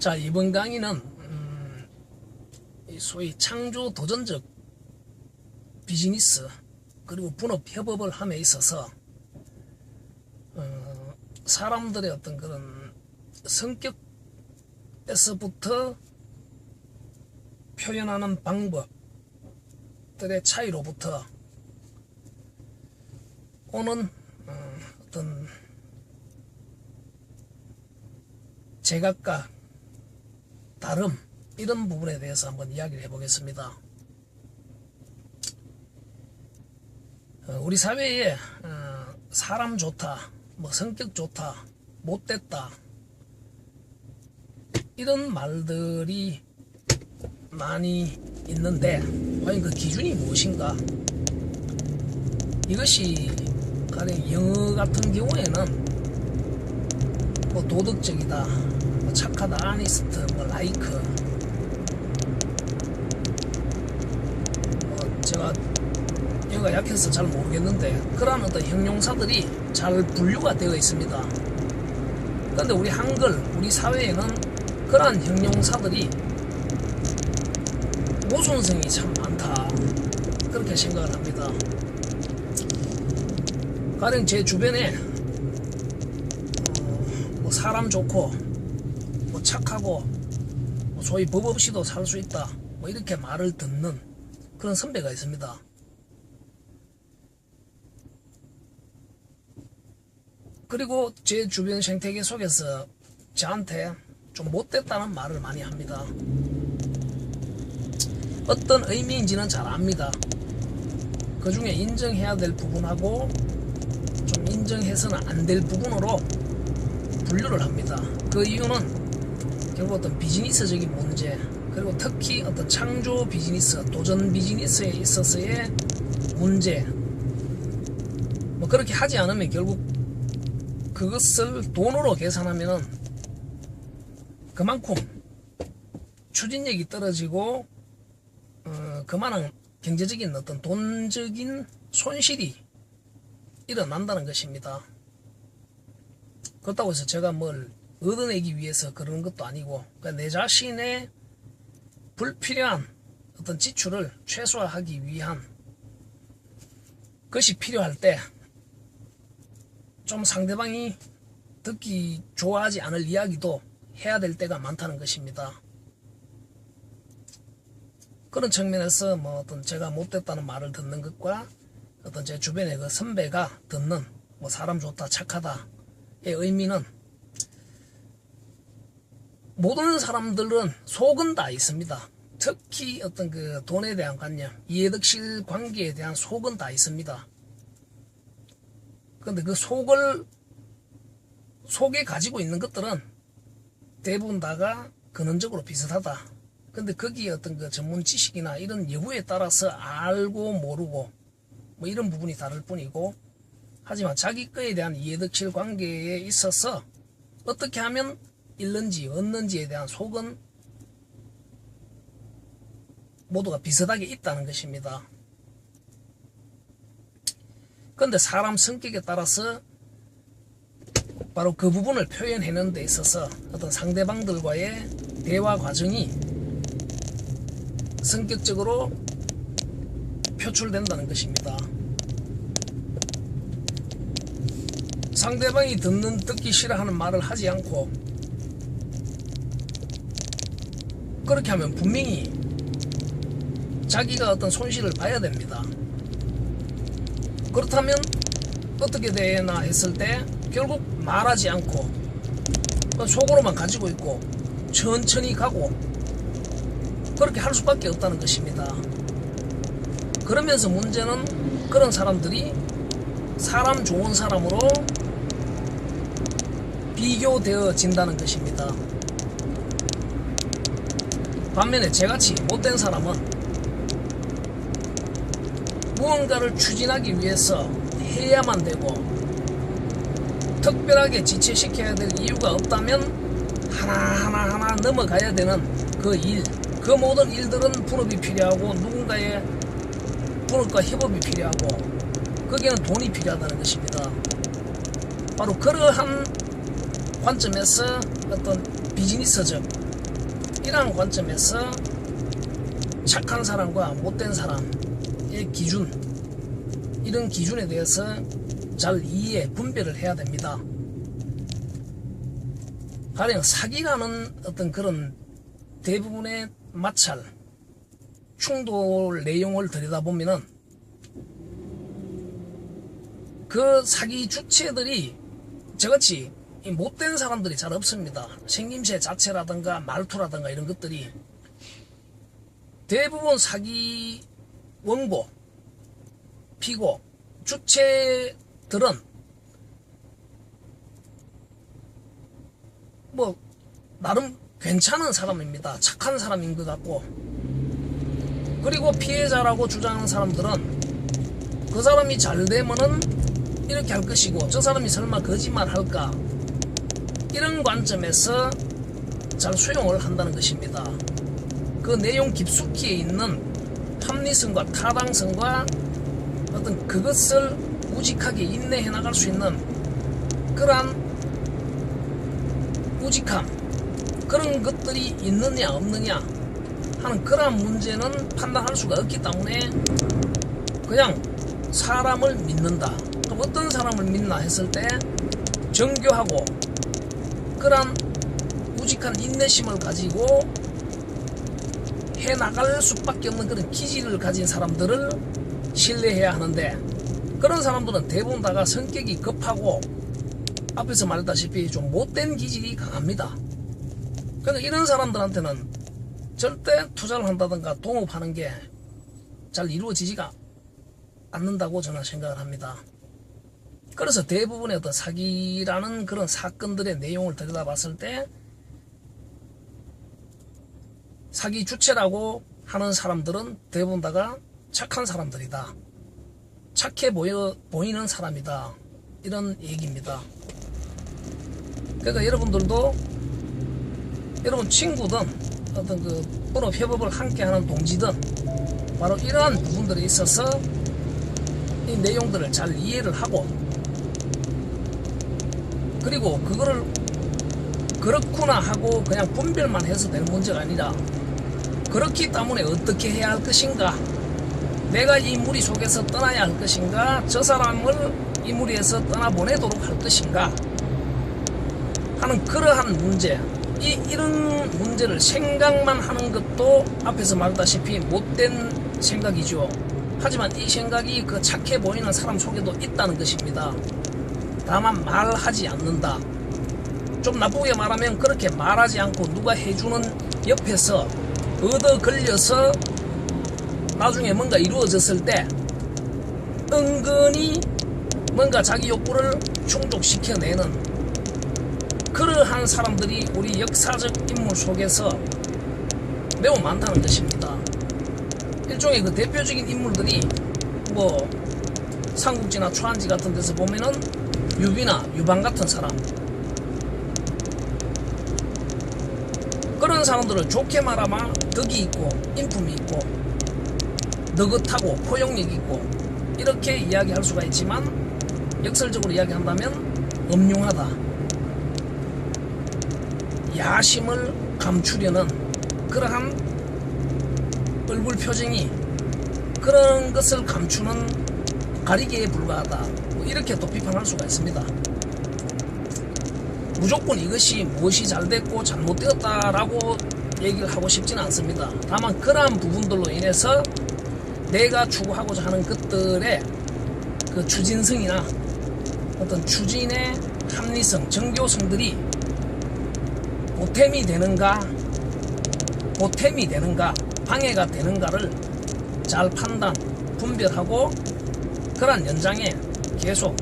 자, 이번 강의는 소위 창조 도전적 비즈니스 그리고 분업 협업을 함에 있어서 사람들의 어떤 그런 성격에서부터 표현하는 방법들의 차이로부터 오는 어떤 제각각 다름, 이런 부분에 대해서 한번 이야기를 해보겠습니다. 우리 사회에 사람 좋다, 뭐 성격 좋다, 못됐다, 이런 말들이 많이 있는데 과연 그 기준이 무엇인가? 이것이 가령 영어 같은 경우에는 뭐 도덕적이다, 뭐 착하다, 아니스트, 뭐 라이크, 뭐 제가 영어가 약해서 잘 모르겠는데 그러한 어떤 형용사들이 잘 분류가 되어 있습니다. 그런데 우리 한글, 우리 사회에는 그러한 형용사들이 모순성이 참 많다, 그렇게 생각을 합니다. 가령 제 주변에 뭐 사람 좋고 뭐 착하고 뭐 소위 법 없이도 살 수 있다, 뭐 이렇게 말을 듣는 그런 선배가 있습니다. 그리고 제 주변 생태계 속에서 저한테 좀 못됐다는 말을 많이 합니다. 어떤 의미인지는 잘 압니다. 그 중에 인정해야 될 부분하고 좀 인정해서는 안 될 부분으로 분류를 합니다. 그 이유는 결국 어떤 비즈니스적인 문제, 그리고 특히 어떤 창조 비즈니스, 도전 비즈니스에 있어서의 문제, 뭐 그렇게 하지 않으면 결국 그것을 돈으로 계산하면은 그만큼 추진력이 떨어지고 그만한 경제적인 어떤 돈적인 손실이 일어난다는 것입니다. 그렇다고 해서 제가 뭘 얻어내기 위해서 그러는 것도 아니고, 그러니까 내 자신의 불필요한 어떤 지출을 최소화하기 위한 것이 필요할 때 좀 상대방이 듣기 좋아하지 않을 이야기도 해야 될 때가 많다는 것입니다. 그런 측면에서 뭐 어떤 제가 못됐다는 말을 듣는 것과 어떤 제 주변의 그 선배가 듣는 뭐 사람 좋다, 착하다의 의미는, 모든 사람들은 속은 다 있습니다. 특히 어떤 그 돈에 대한 관념, 이해득실 관계에 대한 속은 다 있습니다. 근데 그 속에 가지고 있는 것들은 대부분 다가 근원적으로 비슷하다. 근데 거기에 어떤 그 전문 지식이나 이런 여부에 따라서 알고 모르고 뭐 이런 부분이 다를 뿐이고, 하지만 자기 거에 대한 이해득실 관계에 있어서 어떻게 하면 잃는지 얻는지에 대한 속은 모두가 비슷하게 있다는 것입니다. 그런데 사람 성격에 따라서 바로 그 부분을 표현하는 데 있어서 어떤 상대방들과의 대화 과정이 성격적으로 표출된다는 것입니다. 상대방이 듣기 싫어하는 말을 하지 않고 그렇게 하면 분명히 자기가 어떤 손실을 봐야 됩니다. 그렇다면 어떻게 되나 했을 때 결국 말하지 않고 속으로만 가지고 있고 천천히 가고 그렇게 할 수밖에 없다는 것입니다. 그러면서 문제는 그런 사람들이 사람 좋은 사람으로 비교되어진다는 것입니다. 반면에 저같이 못된 사람은 무언가를 추진하기 위해서 해야만 되고 특별하게 지체시켜야 될 이유가 없다면 하나하나 넘어가야 되는 그 일, 그 모든 일들은 분업이 필요하고 누군가의 분업과 협업이 필요하고 거기에는 돈이 필요하다는 것입니다. 바로 그러한 관점에서 어떤 비즈니스적 이러한 관점에서 착한 사람과 못된 사람의 기준, 이런 기준에 대해서 잘 이해, 분별을 해야 됩니다. 가령 사기라는 어떤 그런 대부분의 마찰, 충돌 내용을 들여다보면은 그 사기 주체들이 저같이 못된 사람들이 잘 없습니다. 생김새 자체라든가 말투라든가 이런 것들이 대부분 사기 원고, 피고, 주체들은 뭐 나름 괜찮은 사람입니다. 착한 사람인 것 같고, 그리고 피해자라고 주장하는 사람들은 그 사람이 잘 되면은 이렇게 할 것이고 저 사람이 설마 거짓말 할까, 이런 관점에서 잘 수용을 한다는 것입니다. 그 내용 깊숙이에 있는 합리성과 타당성과 어떤 그것을 우직하게 인내해 나갈 수 있는 그러한 우직함, 그런 것들이 있느냐 없느냐 하는 그러한 문제는 판단할 수가 없기 때문에 그냥 사람을 믿는다. 그럼 어떤 사람을 믿나 했을 때 정교하고 그러한 우직한 인내심을 가지고 해나갈 수밖에 없는 그런 기질을 가진 사람들을 신뢰해야 하는데, 그런 사람들은 대부분 다가 성격이 급하고 앞에서 말했다시피 좀 못된 기질이 강합니다. 그러니까 이런 사람들한테는 절대 투자를 한다든가 동업하는 게 잘 이루어지지가 않는다고 저는 생각을 합니다. 그래서 대부분의 어떤 사기라는 그런 사건들의 내용을 들여다봤을 때 사기 주체라고 하는 사람들은 대부분 다가 착한 사람들이다, 착해 보이는 사람이다, 이런 얘기입니다. 그러니까 여러분들도 여러분 친구든 어떤 그 본업 협업을 함께하는 동지든 바로 이러한 부분들에 있어서 이 내용들을 잘 이해를 하고, 그리고 그거를 그렇구나 하고 그냥 분별만 해서 될 문제가 아니라 그렇기 때문에 어떻게 해야 할 것인가, 내가 이 무리 속에서 떠나야 할 것인가, 저 사람을 이 무리에서 떠나보내도록 할 것인가 하는 그러한 문제, 이런 문제를 생각만 하는 것도 앞에서 말했다시피 못된 생각이죠. 하지만 이 생각이 그 착해 보이는 사람 속에도 있다는 것입니다. 다만 말하지 않는다. 좀 나쁘게 말하면 그렇게 말하지 않고 누가 해주는 옆에서 얻어 걸려서 나중에 뭔가 이루어졌을 때 은근히 뭔가 자기 욕구를 충족시켜내는 그러한 사람들이 우리 역사적 인물 속에서 매우 많다는 것입니다. 일종의 그 대표적인 인물들이 뭐 삼국지나 초안지 같은 데서 보면은 유비나 유방 같은 사람, 그런 사람들은 좋게 말하면 덕이 있고 인품이 있고 느긋하고 포용력 있고 이렇게 이야기할 수가 있지만, 역설적으로 이야기한다면 음흉하다, 야심을 감추려는 그러한 얼굴 표정이 그런 것을 감추는 가리개에 불과하다, 뭐 이렇게 또 비판할 수가 있습니다. 무조건 이것이 무엇이 잘됐고 잘못되었다라고 얘기를 하고 싶지는 않습니다. 다만 그러한 부분들로 인해서 내가 추구하고자 하는 것들의 그 추진성이나 어떤 추진의 합리성, 정교성들이 보탬이 되는가, 방해가 되는가를 잘 판단, 분별하고 그런 연장에 계속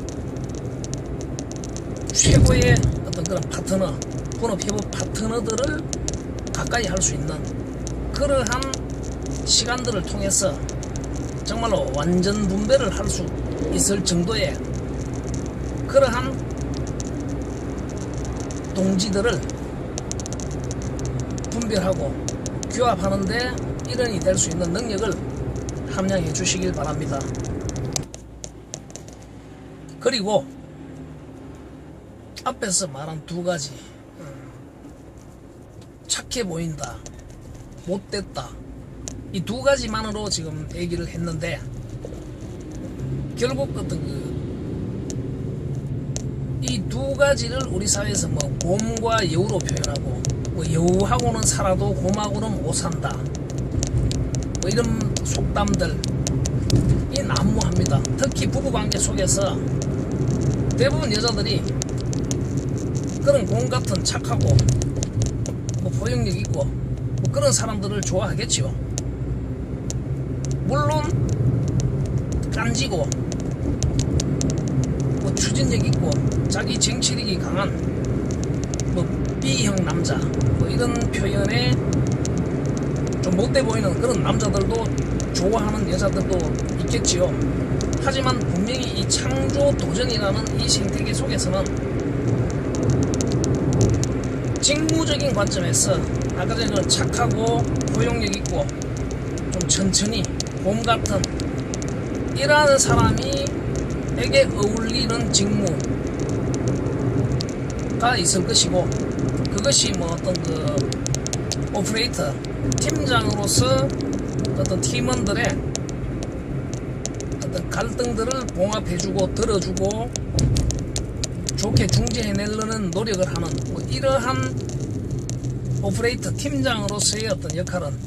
최고의 어떤 그런 파트너, 본업협업 파트너들을 가까이 할 수 있는 그러한 시간들을 통해서 정말로 완전 분배를 할 수 있을 정도의 그러한 동지들을 분별하고 규합하는데 일원이 될 수 있는 능력을 함양해 주시길 바랍니다. 그리고 앞에서 말한 두 가지 착해 보인다, 못됐다, 이 두 가지만으로 지금 얘기를 했는데, 결국 어떤 이 두 가지를 우리 사회에서 뭐 곰과 여우로 표현하고, 뭐 여우하고는 살아도 곰하고는 못 산다, 뭐 이런 속담들 이 난무합니다. 특히 부부관계 속에서 대부분 여자들이 그런 곰 같은 착하고 뭐 포용력 있고 뭐 그런 사람들을 좋아하겠지요. 물론 깐지고 뭐 추진력 있고 자기 정치력이 강한 뭐 B형 남자, 뭐 이런 표현에 좀 못돼 보이는 그런 남자들도 좋아하는 여자들도 있겠지요. 하지만 분명히 이 창조 도전이라는 이 생태계 속에서는 직무적인 관점에서 아까 전에 그 착하고 포용력 있고 좀 천천히 곰 같은 이러한 사람에게 어울리는 직무가 있을 것이고, 그것이 뭐 어떤 그 오퍼레이터 팀장으로서 어떤 팀원들의 어떤 갈등들을 봉합해주고 들어주고 좋게 중재해내려는 노력을 하는 뭐 이러한 오퍼레이터 팀장으로서의 어떤 역할은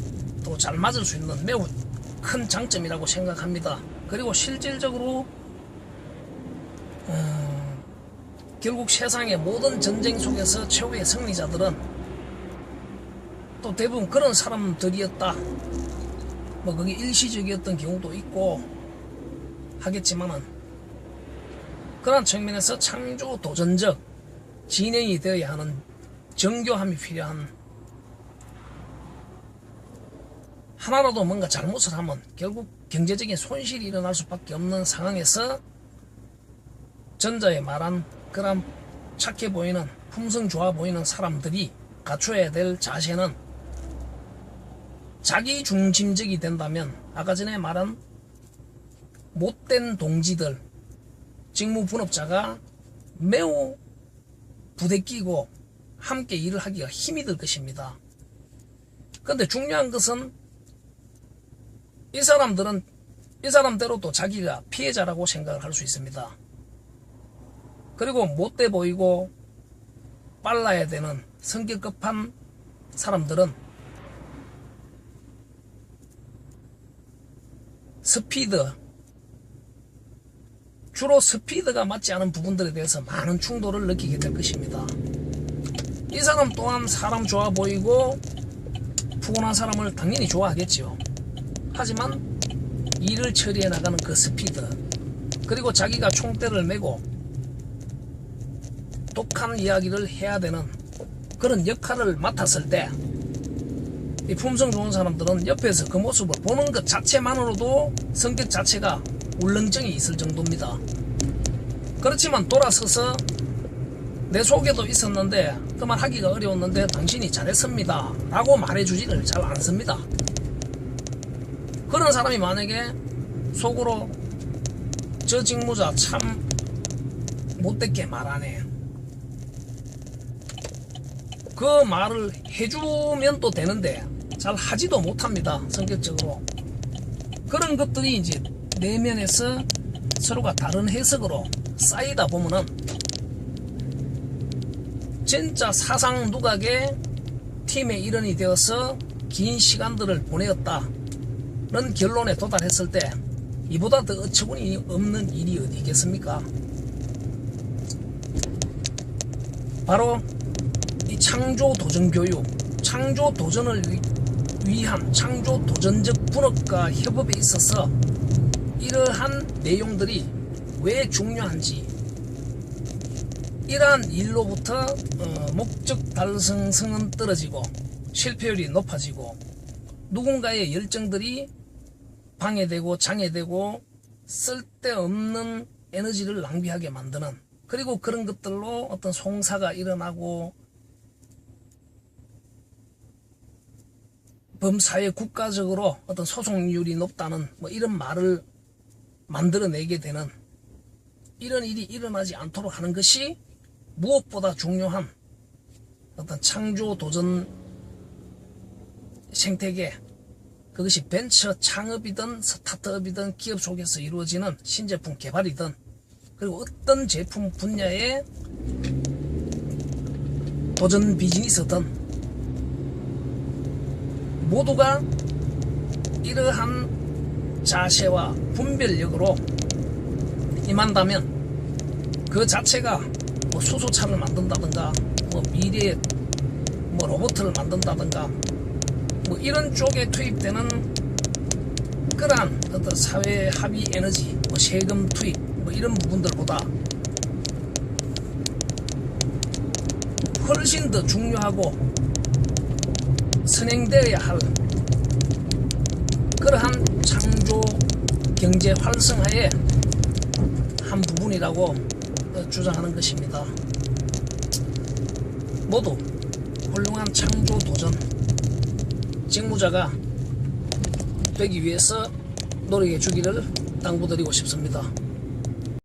또 잘 맞을 수 있는 매우 큰 장점이라고 생각합니다. 그리고 실질적으로 결국 세상의 모든 전쟁 속에서 최후의 승리자들은 또 대부분 그런 사람들이었다, 뭐 그게 일시적이었던 경우도 있고 하겠지만은, 그런 측면에서 창조 도전적 진행이 되어야 하는 정교함이 필요한, 하나라도 뭔가 잘못을 하면 결국 경제적인 손실이 일어날 수밖에 없는 상황에서 전자에 말한 그런 착해 보이는 품성 좋아 보이는 사람들이 갖춰야 될 자세는, 자기 중심적이 된다면 아까 전에 말한 못된 동지들, 직무 분업자가 매우 부대끼고 함께 일을 하기가 힘이 들 것입니다. 그런데 중요한 것은 이 사람들은 이 사람대로 또 자기가 피해자라고 생각을 할 수 있습니다. 그리고 못돼 보이고 빨라야 되는 성격 급한 사람들은 주로 스피드가 맞지 않은 부분들에 대해서 많은 충돌을 느끼게 될 것입니다. 이 사람 또한 사람 좋아 보이고 푸근한 사람을 당연히 좋아하겠지요. 하지만 일을 처리해 나가는 그 스피드, 그리고 자기가 총대를 메고 독한 이야기를 해야 되는 그런 역할을 맡았을 때, 이 품성 좋은 사람들은 옆에서 그 모습을 보는 것 자체만으로도 성격 자체가 울렁증이 있을 정도입니다. 그렇지만 돌아서서 내 속에도 있었는데 그만 하기가 어려웠는데 당신이 잘했습니다 라고 말해주지를 잘 않습니다. 그런 사람이 만약에 속으로 저 직무자 참 못됐게 말하네, 그 말을 해주면 또 되는데 잘 하지도 못합니다. 성격적으로. 그런 것들이 이제 내면에서 서로가 다른 해석으로 쌓이다 보면은 진짜 사상 누각의 팀의 일원이 되어서 긴 시간들을 보내었다는 결론에 도달했을 때 이보다 더 어처구니 없는 일이 어디 있겠습니까? 바로 이 창조 도전 교육, 창조 도전을 위한 창조 도전적 분업과 협업에 있어서 이러한 내용들이 왜 중요한지, 이러한 일로부터 목적 달성성은 떨어지고 실패율이 높아지고 누군가의 열정들이 방해되고 장애되고 쓸데없는 에너지를 낭비하게 만드는, 그리고 그런 것들로 어떤 송사가 일어나고 범사회 국가적으로 어떤 소송률이 높다는 뭐 이런 말을 만들어내게 되는, 이런 일이 일어나지 않도록 하는 것이 무엇보다 중요한 어떤 창조 도전 생태계, 그것이 벤처 창업이든 스타트업이든 기업 속에서 이루어지는 신제품 개발이든, 그리고 어떤 제품 분야의 도전 비즈니스든 모두가 이러한 자세와 분별력으로 임한다면 그 자체가 뭐 수소차를 만든다든가 뭐 미래의 뭐 로봇을 만든다든가 뭐 이런 쪽에 투입되는 그러한 어떤 사회 합의 에너지, 뭐 세금 투입 뭐 이런 부분들보다 훨씬 더 중요하고 선행되어야 할 그러한 창조 경제 활성화의 한 부분이라고 주장하는 것입니다. 모두 훌륭한 창조 도전 직무자가 되기 위해서 노력해 주기를 당부드리고 싶습니다.